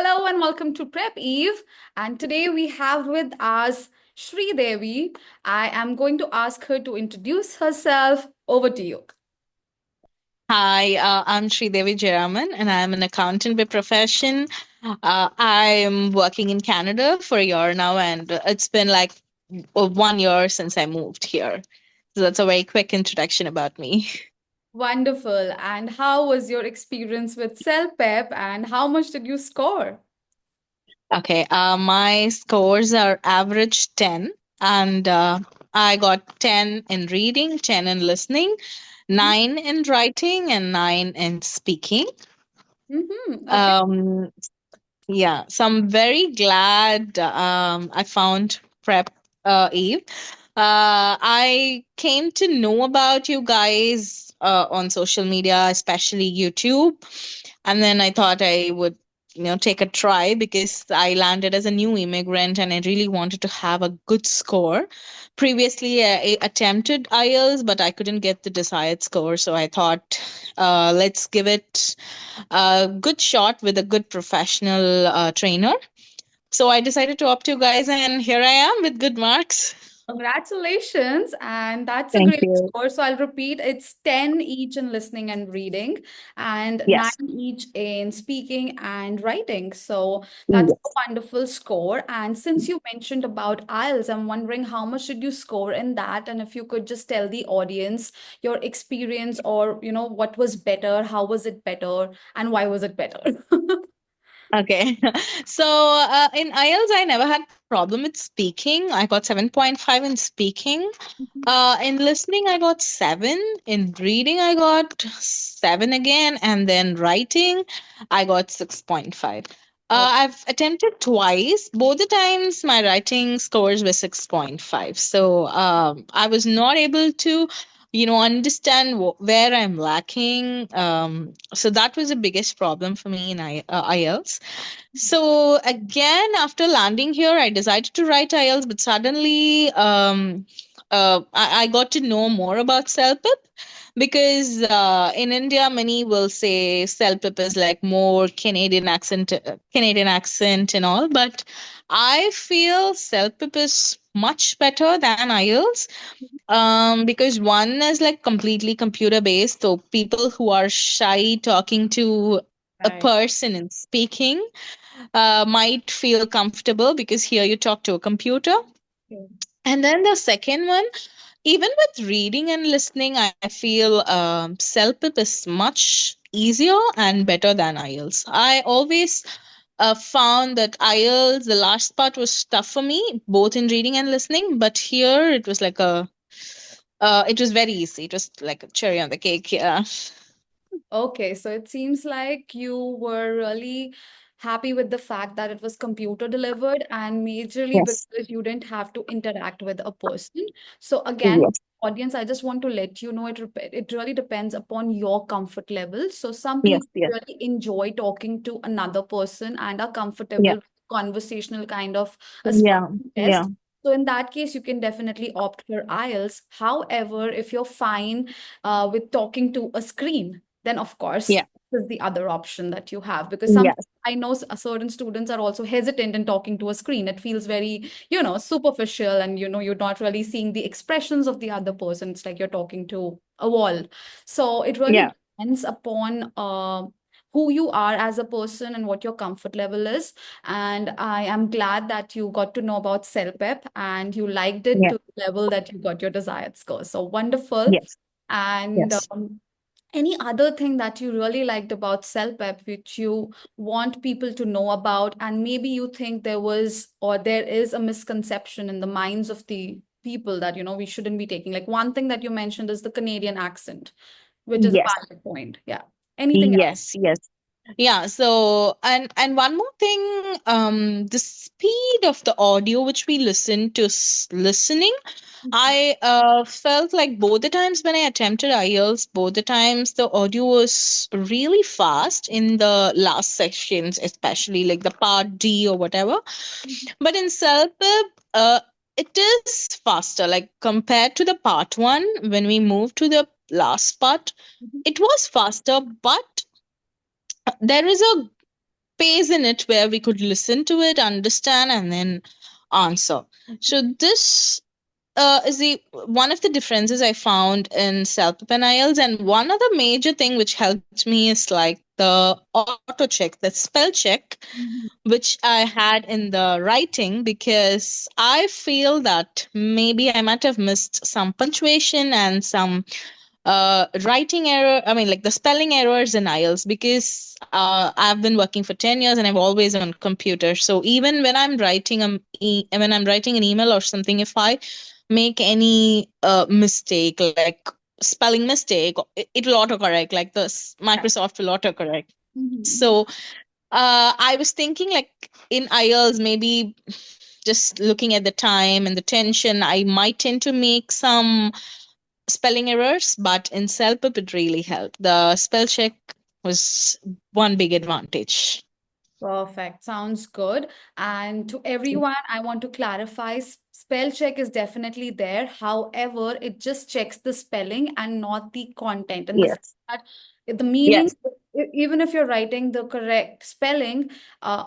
Hello and welcome to PrepEve. And today we have with us Sridevi. I am going to ask her to introduce herself. Over to you. Hi, I'm Sridevi Jaraman, and I'm an accountant by profession. I'm working in Canada for a year now, and it's been like 1 year since I moved here. So that's a very quick introduction about me. Wonderful. And how was your experience with CELPIP and how much did you score? Okay, my scores are average 10, and I got 10 in reading, 10 in listening, 9 in writing, and 9 in speaking. Okay. Um, Yeah, so I'm very glad I found Prep Eve. I came to know about you guys on social media, especially YouTube, and then I thought I would, take a try because I landed as a new immigrant and I really wanted to have a good score. Previously, I attempted IELTS, but I couldn't get the desired score, so I thought, let's give it a good shot with a good professional trainer. So I decided to opt you guys, and here I am with good marks. Congratulations, and that's a Thank great you. score. So I'll repeat, it's 10 each in listening and reading, and 9 Yes. each in speaking and writing. So that's a Yes. wonderful score. And since you mentioned about IELTS, I'm wondering how much did you score in that? And if you could just tell the audience your experience or, what was better, how was it better, and why was it better? Okay. So in IELTS, I never had problem with speaking. I got 7.5 in speaking. In listening, I got 7. In reading, I got 7 again. And then writing, I got 6.5. Oh, I've attempted twice. Both the times, my writing scores were 6.5. So I was not able to, understand where I'm lacking. So that was the biggest problem for me in IELTS. So again, after landing here, I decided to write IELTS, but suddenly I got to know more about CELPIP because in India, many will say CELPIP is like more Canadian accent and all, but I feel CELPIP is much better than IELTS because one is like completely computer based, so people who are shy talking to a right. person and speaking might feel comfortable because here you talk to a computer. And then the second one, even with reading and listening, I feel CELPIP is much easier and better than IELTS. I always found that IELTS, the last part was tough for me, both in reading and listening, but here it was like it was very easy. It was like a cherry on the cake. Yeah. Okay, so it seems like you were really happy with the fact that it was computer delivered and majorly Yes. because you didn't have to interact with a person. So again, Yes. audience, I just want to let you know it really depends upon your comfort level. So some Yes. people Yes. really enjoy talking to another person and are comfortable Yeah. with conversational kind of a Yeah. speaking Yeah. test. So in that case, you can definitely opt for IELTS. However, if you're fine with talking to a screen, then of course Yeah. this is the other option that you have, because some Yes. I know certain students are also hesitant in talking to a screen. It feels very, superficial, and you're not really seeing the expressions of the other person. It's like you're talking to a wall. So it really Yeah. depends upon who you are as a person and what your comfort level is. And I am glad that you got to know about CELPIP and you liked it Yeah. to the level that you got your desired score. So wonderful. Yes. And Yes. any other thing that you really liked about CELPIP, which you want people to know about, and maybe you think there was or there is a misconception in the minds of the people that, we shouldn't be taking. Like one thing that you mentioned is the Canadian accent, which is a Yes. valid point. Yeah. Anything else? Yes. Yes. Yeah. So, and one more thing, the speed of the audio which we listen to listening, I felt like both the times when I attempted IELTS, both the times the audio was really fast in the last sections, especially like the part D or whatever. But in CELPIP, it is faster. Like compared to the part one, when we moved to the last part, Mhm. it was faster, but there is a pace in it where we could listen to it, understand, and then answer. So this is the one of the differences I found in CELPIP and IELTS. And one other major thing which helped me is like the auto check, the spell check, Mhm. which I had in the writing, because I feel that maybe I might have missed some punctuation and some writing error, I mean like the spelling errors in IELTS, because I've been working for 10 years and I've always on computer. So even when I'm writing when I'm writing an email or something, if I make any mistake, like spelling mistake, it'll autocorrect, like this Microsoft will autocorrect. Mhm. So I was thinking like in IELTS, maybe just looking at the time and the tension, I might tend to make some spelling errors, but in CELPIP, it really helped. The spell check was one big advantage. Perfect. Sounds good. And to everyone, I want to clarify spell check is definitely there. However, it just checks the spelling and not the content. And the Yes. that the meaning, Yes. even if you're writing the correct spelling,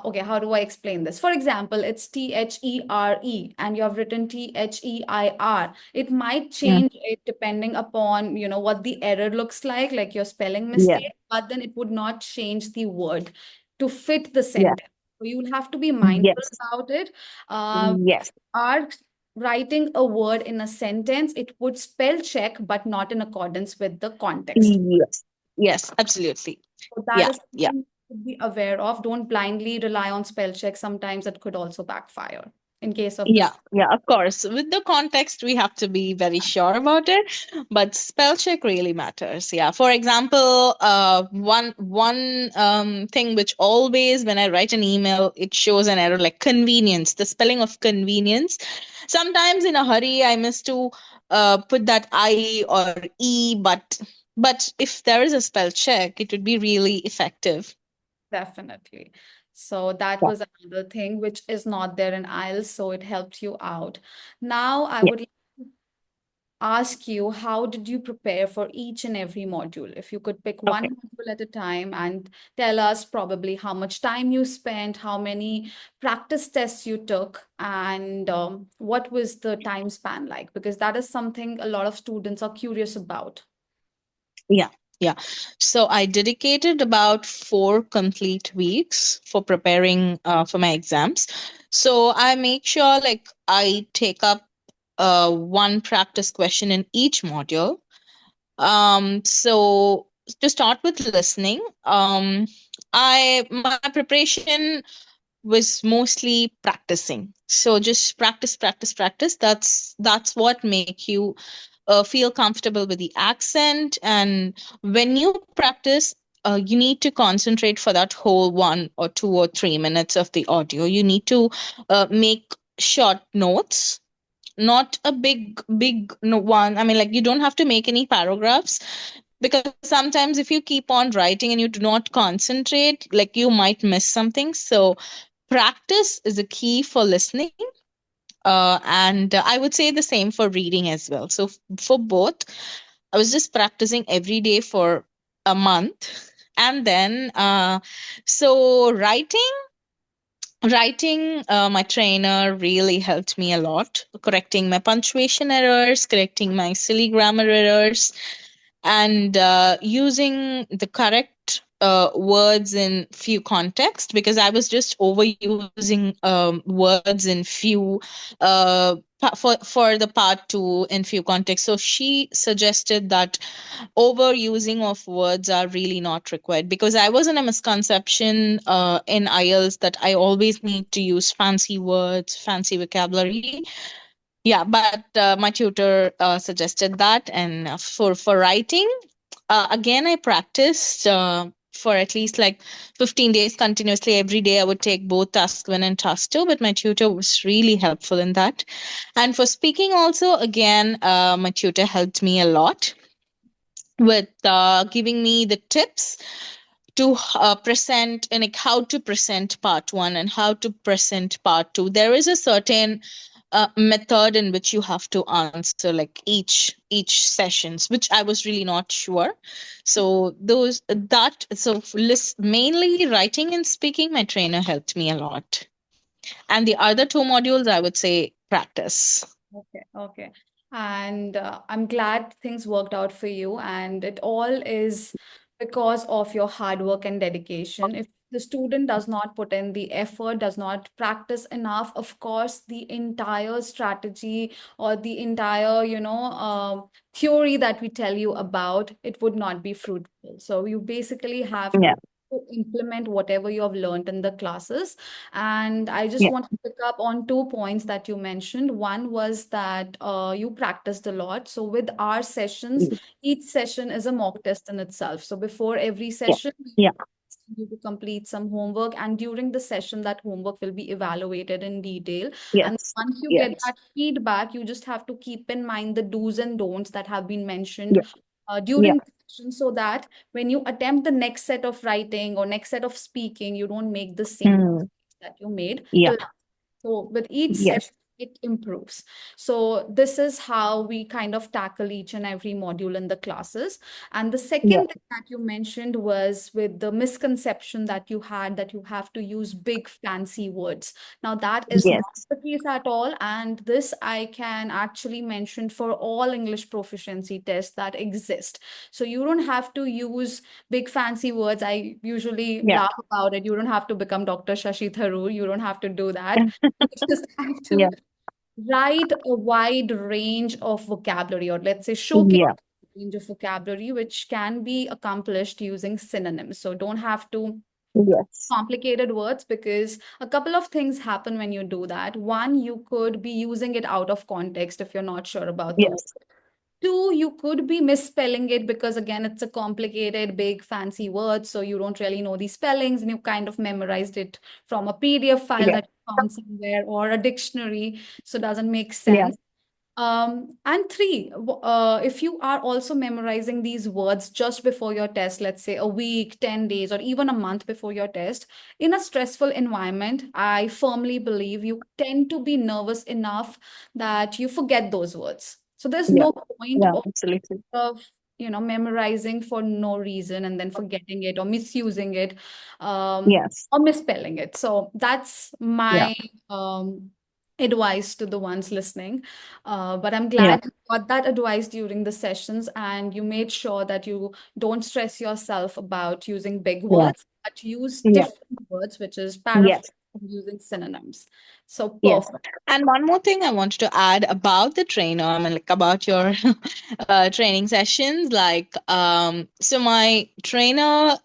okay, how do I explain this? For example, it's THERE and you have written THEIR. It might Mm. change it depending upon, what the error looks like your spelling Yeah. mistake, but then it would not change the word to fit the Yeah. sentence. So you'll have to be mindful Yes. about it. If Yes. you are writing a word in a sentence, it would spell check, but not in accordance with the context. Yes. Yes. Absolutely. So that Yeah. is Yeah. something to be aware of. Don't blindly rely on spell check. Sometimes it could also backfire in case of Yeah, this. yeah, of course. With the context, we have to be very sure about it, but spell check really matters. Yeah. For example, one thing which always when I write an email, it shows an error like convenience, the spelling of convenience. Sometimes in a hurry, I miss to put that I or E, but if there is a spell check, it would be really effective. Definitely. So that was another thing which is not there in IELTS, so it helped you out. Now I Yeah. would ask you, how did you prepare for each and every module? If you could pick Okay. one module at a time and tell us probably how much time you spent, how many practice tests you took, and what was the time span like? Because that is something a lot of students are curious about. Yeah, yeah. So I dedicated about 4 complete weeks for preparing for my exams. So I make sure like I take up one practice question in each module. So to start with listening, I my preparation was mostly practicing. So just practice, practice, practice. That's what make you feel comfortable with the accent. And when you practice, you need to concentrate for that whole 1 or 2 or 3 minutes of the audio. You need to make short notes, not a big no one. I mean, like, you don't have to make any paragraphs, because sometimes if you keep on writing and you do not concentrate, like, you might miss something. So practice is a key for listening, and I would say the same for reading as well. So for both, I was just practicing every day for a month. And then so writing, my trainer really helped me a lot, correcting my punctuation errors, correcting my silly grammar errors, and using the correct words in few contexts, because I was just overusing words in few for the part 2 in few contexts. So she suggested that overusing of words are really not required, because I was in a misconception in IELTS that I always need to use fancy words, fancy vocabulary. Yeah, but my tutor suggested that. And for writing, again, I practiced for at least like 15 days continuously. Every day I would take both task 1 and task 2, but my tutor was really helpful in that. And for speaking also, again, my tutor helped me a lot with giving me the tips to present, and like how to present part 1 and how to present part 2. There is a certain method in which you have to answer like each sessions, which I was really not sure. So those that so mainly writing and speaking, my trainer helped me a lot, and the other two modules I would say practice. Okay, okay. And I'm glad things worked out for you. And it all is because of your hard work and dedication. If the student does not put in the effort, does not practice enough, of course, the entire strategy or the entire, theory that we tell you about, it would not be fruitful. So you basically have Yeah, to implement whatever you have learned in the classes. And I just yeah, want to pick up on 2 points that you mentioned. One was that you practiced a lot. So with our sessions, mm, each session is a mock test in itself. So before every yeah, session, we yeah, ask you to complete some homework, and during the session, that homework will be evaluated in detail. And yes, once you get yes, that feedback, you just have to keep in mind the do's and don'ts that have been mentioned yeah, yeah, during the session, so that when you attempt the next set of writing or next set of speaking, you don't make the same mm, mistakes that you made yeah, the last. So with each yes, session, it improves. So this is how we kind of tackle each and every module in the classes. And the yeah, second thing that you mentioned was with the misconception that you had, that you have to use big fancy words. Now that is not yes, the case at all. And this I can actually mention for all English proficiency tests that exist. So you don't have to use big fancy words. I usually yeah, laugh about it. You don't have to become Dr. Shashi Tharoor. You don't have to do that. You just have yeah, to write a wide range of vocabulary, or let's say showcase yeah, a range of vocabulary, which can be accomplished using synonyms. So don't have to yes, complicated words, because a couple of things happen when you do that. One, you could be using it out of context if you're not sure about the word. yes, Two, you could be misspelling it because, again, it's a complicated, big, fancy word. So you don't really know the spellings and you kind of memorized it from a PDF file yeah, that you found somewhere or a dictionary. So it doesn't make yeah, sense. And three, if you are also memorizing these words just before your test, let's say a week, 10 days, or even a month before your test, in a stressful environment, I firmly believe you tend to be nervous enough that you forget those words. So there's yeah, no point yeah, absolutely. of memorizing for no reason and then forgetting it or misusing it, Yes, or misspelling it. So that's yeah, my advice to the ones listening. But I'm yeah, glad you got that advice during the sessions, and you made sure that you don't stress yourself about using big yeah, words, but use yeah, different words, which is paraphrase, yes. using synonyms. So Yes. perfect. And one more thing I wanted to add about the trainer, I mean, like about your training sessions. Like, so my trainer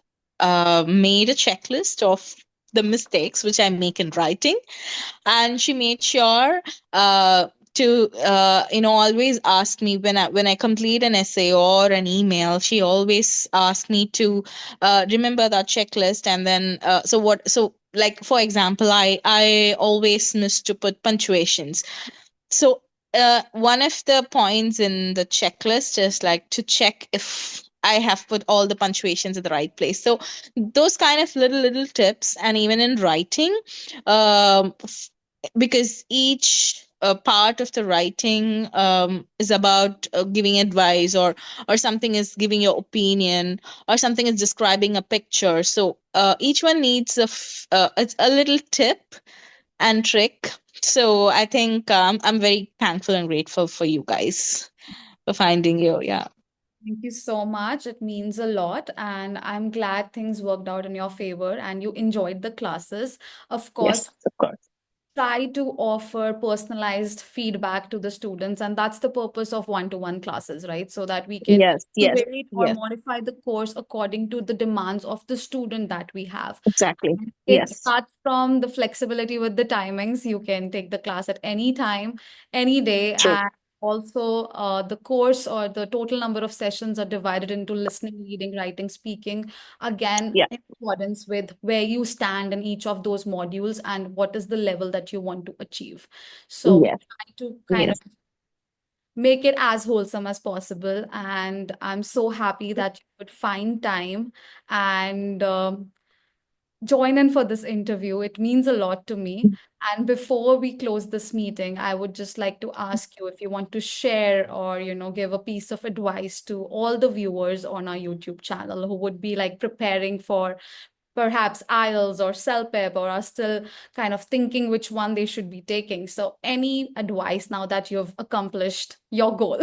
made a checklist of the mistakes which I make in writing, and she made sure to always ask me when I complete an essay or an email. She always asked me to remember that checklist, and then so like for example, I always miss to put punctuations. So one of the points in the checklist is like to check if I have put all the punctuations in the right place. So those kind of little tips, and even in writing, because each part of the writing is about giving advice, or something is giving your opinion, or something is describing a picture. So each one needs it's a little tip and trick. So I think I'm very thankful and grateful for you guys for finding you. Yeah. Thank you so much. It means a lot. And I'm glad things worked out in your favor and you enjoyed the classes. Of course, Yes, of course. try to offer personalized feedback to the students. And that's the purpose of one-to-one classes, right? So that we can Yes, yes, curate or yes, modify the course according to the demands of the student that we have. exactly. It Yes, starts from the flexibility with the timings. You can take the class at any time, any day. true. And also, the course or the total number of sessions are divided into listening, reading, writing, speaking. Again, Yeah. in accordance with where you stand in each of those modules and what is the level that you want to achieve. So we Yes, try to kind of yes, make it as wholesome as possible. And I'm so happy that you would find time and join in for this interview. It means a lot to me. And before we close this meeting, I would just like to ask you if you want to share or, give a piece of advice to all the viewers on our YouTube channel who would be like preparing for perhaps IELTS or CELPIP or are still kind of thinking which one they should be taking. So any advice now that you've accomplished your goal?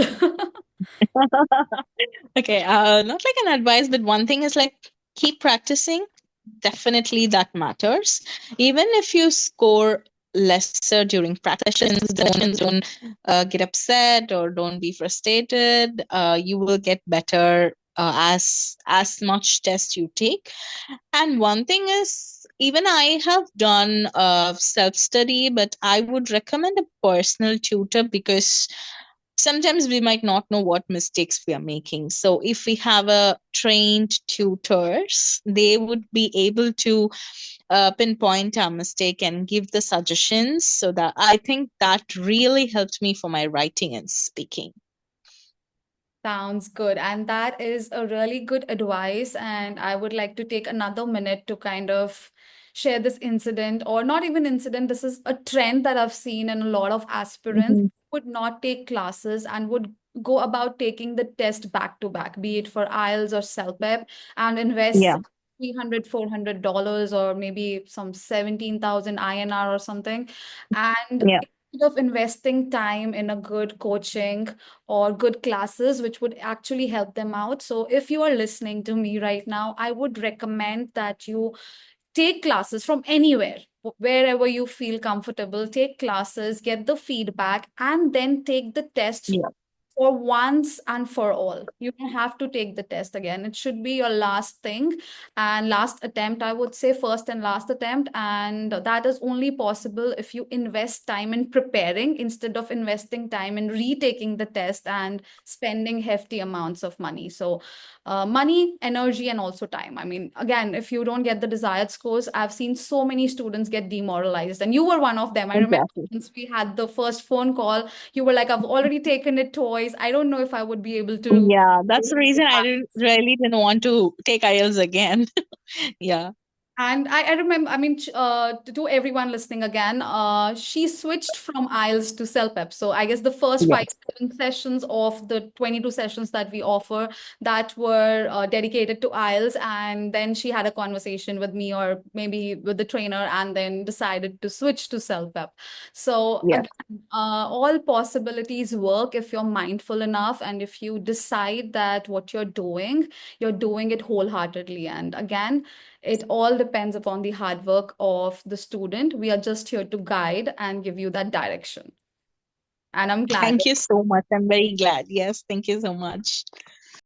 Okay, not like an advice, but one thing is like keep practicing. Definitely that matters. Even if you score lesser during practice sessions, don't get upset or don't be frustrated. You will get better as much test you take. And one thing is, even I have done self study, but I would recommend a personal tutor because sometimes we might not know what mistakes we are making. So if we have a trained tutors, they would be able to pinpoint our mistake and give the suggestions. So that I think that really helped me for my writing and speaking. Sounds good. And that is a really good advice. And I would like to take another minute to kind of share this incident, or not even incident. This is a trend that I've seen in a lot of aspirants Mhm. would not take classes and would go about taking the test back to back, be it for IELTS or CELPIP, and invest Yeah, 300, $400 or maybe some 17,000 INR or something. And yeah, instead of investing time in a good coaching or good classes which would actually help them out. So if you are listening to me right now, I would recommend that you take classes from anywhere, wherever you feel comfortable. Take classes, get the feedback, and then take the test yeah. for once and for all. You don't have to take the test again. It should be your last thing and last attempt. I would say first and last attempt. And that is only possible if you invest time in preparing instead of investing time in retaking the test and spending hefty amounts of money. So, money, energy, and also time. I mean, again, if you don't get the desired scores, I've seen so many students get demoralized, and you were one of them. I remember Exactly. once we had the first phone call, you were like, I've already taken it twice. I don't know if I would be able to. Yeah, that's the reason I didn't want to take IELTS again. Yeah. And I remember, I mean, to everyone listening again, she switched from IELTS to CELPIP. So I guess the first five, Yes. 7 sessions of the 22 sessions that we offer that were dedicated to IELTS. And then she had a conversation with me or maybe with the trainer and then decided to switch to CELPIP. So Yes. again, all possibilities work if you're mindful enough and if you decide that what you're doing it wholeheartedly. And again, it all depends upon the hard work of the student. We are just here to guide and give you that direction. And I'm glad. Thank you so much. I'm very glad. Yes, thank you so much.